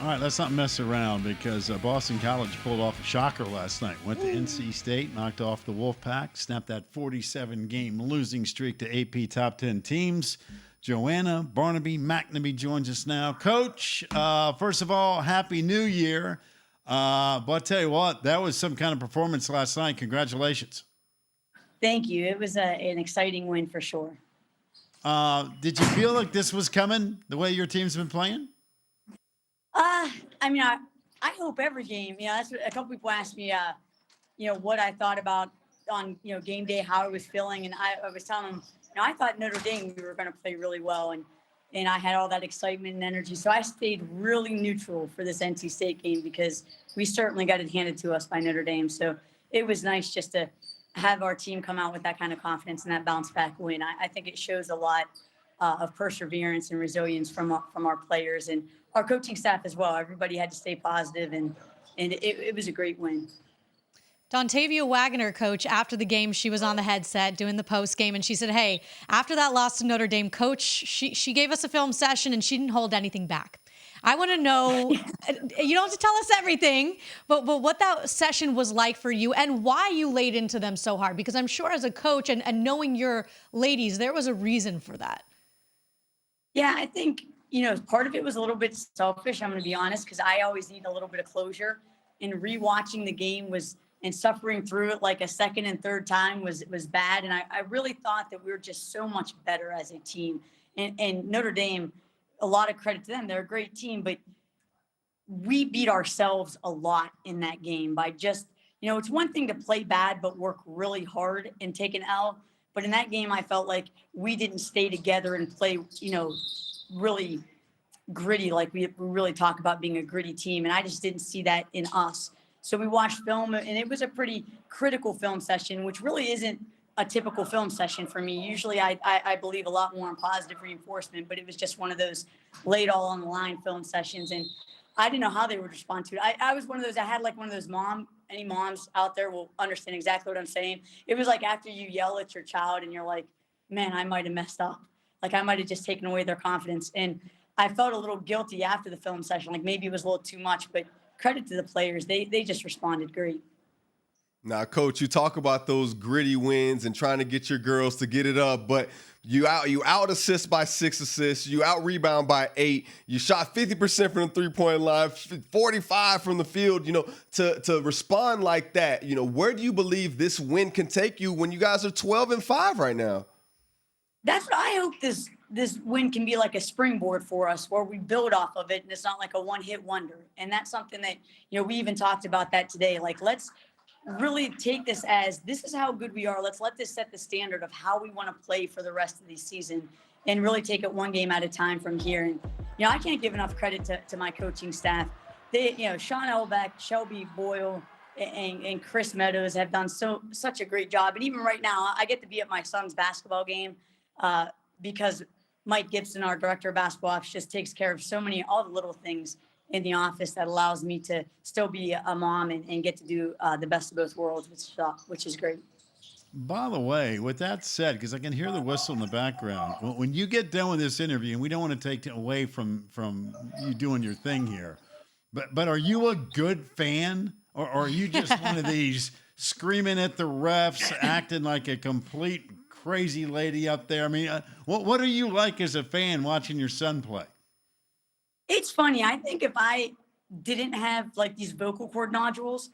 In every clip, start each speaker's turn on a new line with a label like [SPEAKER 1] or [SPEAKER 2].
[SPEAKER 1] All right, let's not mess around because Boston College pulled off a shocker last night. Went to NC State, knocked off the Wolfpack, snapped that 47-game losing streak to AP top 10 teams. Joanna Bernabei-McNamee joins us now. Coach, first of all, Happy New Year. But I tell you what, that was some kind of performance last night. Congratulations.
[SPEAKER 2] Thank you. It was an exciting win for sure.
[SPEAKER 1] Did you feel like this was coming the way your team's been playing?
[SPEAKER 2] I mean, I hope every game, that's what a couple people asked me, what I thought about on, game day, how I was feeling. And I was telling them, I thought Notre Dame, we were going to play really well. And I had all that excitement and energy. So I stayed really neutral for this NC State game because we certainly got it handed to us by Notre Dame. So it was nice just to have our team come out with that kind of confidence and that bounce back win. I think it shows a lot of perseverance and resilience from our players and our coaching staff as well. Everybody had to stay positive, and it was a great win.
[SPEAKER 3] Dontavia Wagner, coach, after the game, she was on the headset doing the post game, and she said, hey, after that loss to Notre Dame, coach, she gave us a film session and she didn't hold anything back. I want to know, you don't have to tell us everything, but what that session was like for you and why you laid into them so hard, because I'm sure as a coach and knowing your ladies, there was a reason for that.
[SPEAKER 2] Yeah, I think, part of it was a little bit selfish, I'm going to be honest, because I always need a little bit of closure. And rewatching the game and suffering through it like a second and third time was bad. And I really thought that we were just so much better as a team. And Notre Dame, a lot of credit to them. They're a great team, but we beat ourselves a lot in that game by just, it's one thing to play bad, but work really hard and take an L. But in that game, I felt like we didn't stay together and play, really gritty, like we really talk about being a gritty team. And I just didn't see that in us. So we watched film, and it was a pretty critical film session, which really isn't a typical film session for me. Usually I believe a lot more in positive reinforcement, but it was just one of those laid all on the line film sessions. And I didn't know how they would respond to it. I was one of those, I had like one of those any moms out there will understand exactly what I'm saying. It was like after you yell at your child and you're like, man, I might have messed up. Like I might have just taken away their confidence. And I felt a little guilty after the film session. Like maybe it was a little too much, but credit to the players. They just responded great.
[SPEAKER 4] Now, Coach, you talk about those gritty wins and trying to get your girls to get it up, but you out assist by 6 assists, you out rebound by 8, you shot 50% from the 3-point line, 45 from the field. To respond like that, where do you believe this win can take you when you guys are 12-5 right now?
[SPEAKER 2] That's what I hope this win can be like a springboard for us where we build off of it and it's not like a one-hit wonder. And that's something that, we even talked about that today. Like, let's really take this is how good we are. Let's let this set the standard of how we want to play for the rest of the season and really take it one game at a time from here. And, I can't give enough credit to my coaching staff. They, Sean Elbeck, Shelby Boyle, and Chris Meadows have done such a great job. And even right now, I get to be at my son's basketball game because Mike Gibson, our director of basketball ops, just takes care of all the little things in the office that allows me to still be a mom and get to do the best of both worlds, which is great.
[SPEAKER 1] By the way, with that said, because I can hear the whistle in the background, when you get done with this interview, and we don't want to take away from you doing your thing here, but are you a good fan, or are you just one of these screaming at the refs, acting like a complete crazy lady up there? I mean, what are you like as a fan watching your son play?
[SPEAKER 2] It's funny. I think if I didn't have like these vocal cord nodules,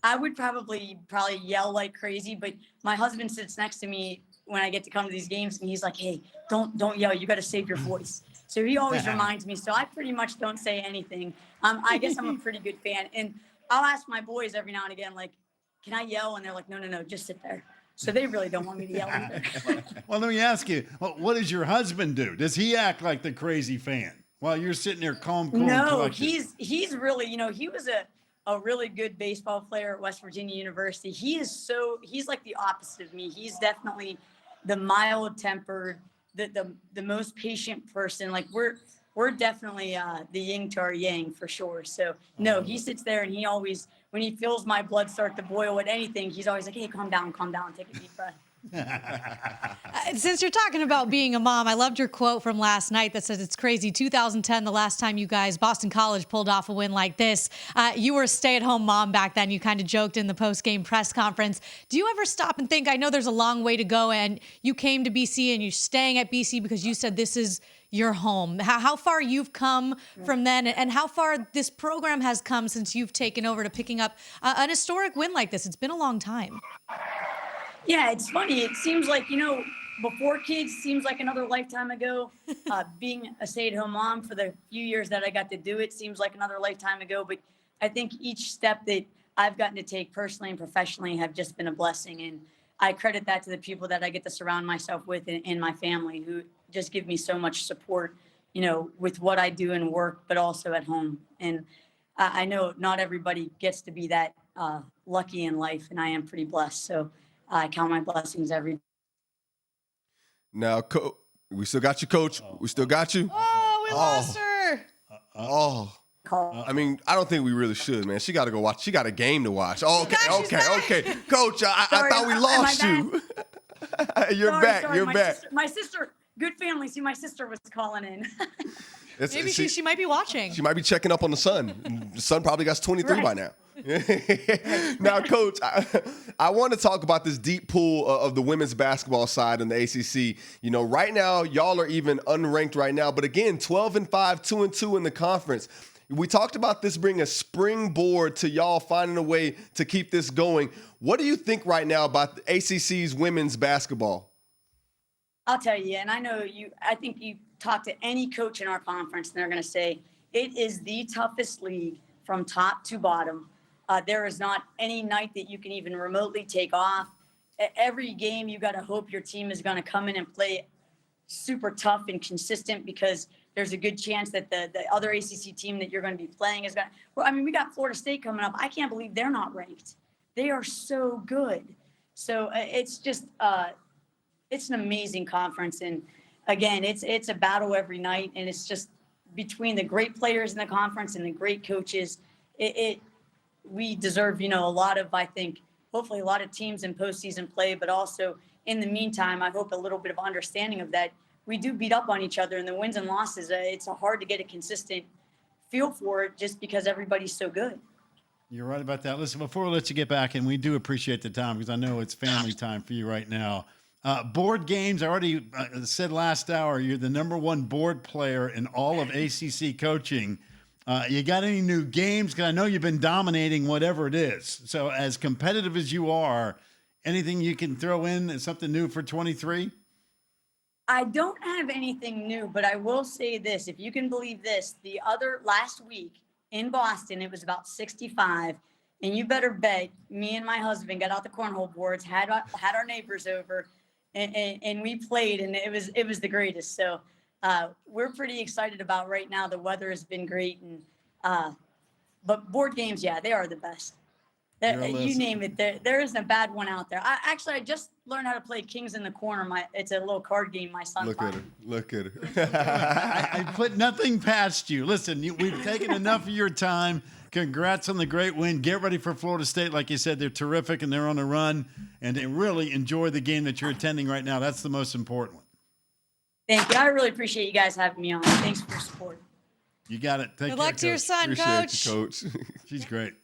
[SPEAKER 2] I would probably yell like crazy. But my husband sits next to me when I get to come to these games, and he's like, "Hey, don't yell. You got to save your voice." So he always reminds me. So I pretty much don't say anything. I guess I'm a pretty good fan, and I'll ask my boys every now and again, like, "Can I yell?" And they're like, "No, just sit there." So they really don't want me to yell either.
[SPEAKER 1] Well, let me ask you, what does your husband do? Does he act like the crazy fan while you're sitting there calm, cool, and collected?
[SPEAKER 2] He's really, he was a really good baseball player at West Virginia University. He's like the opposite of me. He's definitely the mild-tempered, the most patient person. Like we're definitely the yin to our yang for sure. So no, he sits there and he always, when he feels my blood start to boil at anything, he's always like, "Hey, calm down, take a deep breath."
[SPEAKER 3] Since you're talking about being a mom, I loved your quote from last night that says it's crazy. 2010, the last time you guys, Boston College, pulled off a win like this. You were a stay-at-home mom back then. You kind of joked in the post-game press conference. Do you ever stop and think, I know there's a long way to go, and you came to BC and you're staying at BC because you said this is your home. How far you've come from then, and how far this program has come since you've taken over to picking up an historic win like this. It's been a long time.
[SPEAKER 2] Yeah, it's funny. It seems like, before kids seems like another lifetime ago. Being a stay-at-home mom for the few years that I got to do it seems like another lifetime ago. But I think each step that I've gotten to take personally and professionally have just been a blessing. And I credit that to the people that I get to surround myself with in my family, who just give me so much support, with what I do in work, but also at home. And I know not everybody gets to be that lucky in life, and I am pretty blessed. So I count my blessings every day.
[SPEAKER 4] Now, we still got you, Coach. We still got you.
[SPEAKER 3] Oh, we lost her.
[SPEAKER 4] I mean, I don't think we really should, man. She got to go watch. She got a game to watch. Oh, okay. Coach, I thought we lost you. You're back.
[SPEAKER 2] My sister, good family. See, my sister was calling in.
[SPEAKER 3] Maybe she might be watching.
[SPEAKER 4] She might be checking up on the son. The son probably got 23 by now. Now, Coach, I want to talk about this deep pool of the women's basketball side in the ACC. Right now, y'all are even unranked right now. But again, 12-5, 2-2 in the conference. We talked about this being a springboard to y'all finding a way to keep this going. What do you think right now about the ACC's women's basketball?
[SPEAKER 2] I'll tell you, and I think you talk to any coach in our conference, and they're going to say it is the toughest league from top to bottom. There is not any night that you can even remotely take off. Every game, you got to hope your team is going to come in and play super tough and consistent, because there's a good chance that the other ACC team that you're going to be playing is going to. Well, I mean, we got Florida State coming up. I can't believe they're not ranked. They are so good. So it's just it's an amazing conference, and again, it's a battle every night, and it's just between the great players in the conference and the great coaches. We deserve, a lot of, I think, hopefully a lot of teams in postseason play, but also in the meantime, I hope a little bit of understanding of that. We do beat up on each other in the wins and losses. It's hard to get a consistent feel for it just because everybody's so good.
[SPEAKER 1] You're right about that. Listen, before we let you get back, and we do appreciate the time because I know it's family time for you right now. Board games, I already said last hour, you're the #1 board player in all of ACC coaching. You got any new games? Because I know you've been dominating whatever it is. So as competitive as you are, anything you can throw in as something new for 23?
[SPEAKER 2] I don't have anything new, but I will say this. If you can believe this, last week in Boston, it was about 65. And you better bet me and my husband got out the cornhole boards, had our neighbors over, and we played, and it was the greatest. So we're pretty excited about right now. The weather has been great, and but board games, yeah, they are the best. You name it, there isn't a bad one out there. I just learned how to play Kings in the Corner. It's a little card game my son.
[SPEAKER 4] Look at her.
[SPEAKER 1] I put nothing past you. Listen, we've taken enough of your time. Congrats on the great win. Get ready for Florida State. Like you said, they're terrific and they're on a run. And they really enjoy the game that you're attending right now. That's the most important one.
[SPEAKER 2] Thank you. I really appreciate you guys having me on. Thanks for your support.
[SPEAKER 1] You got it.
[SPEAKER 3] Good luck to your son,
[SPEAKER 4] Appreciate
[SPEAKER 3] Coach.
[SPEAKER 4] you, Coach.
[SPEAKER 1] She's great.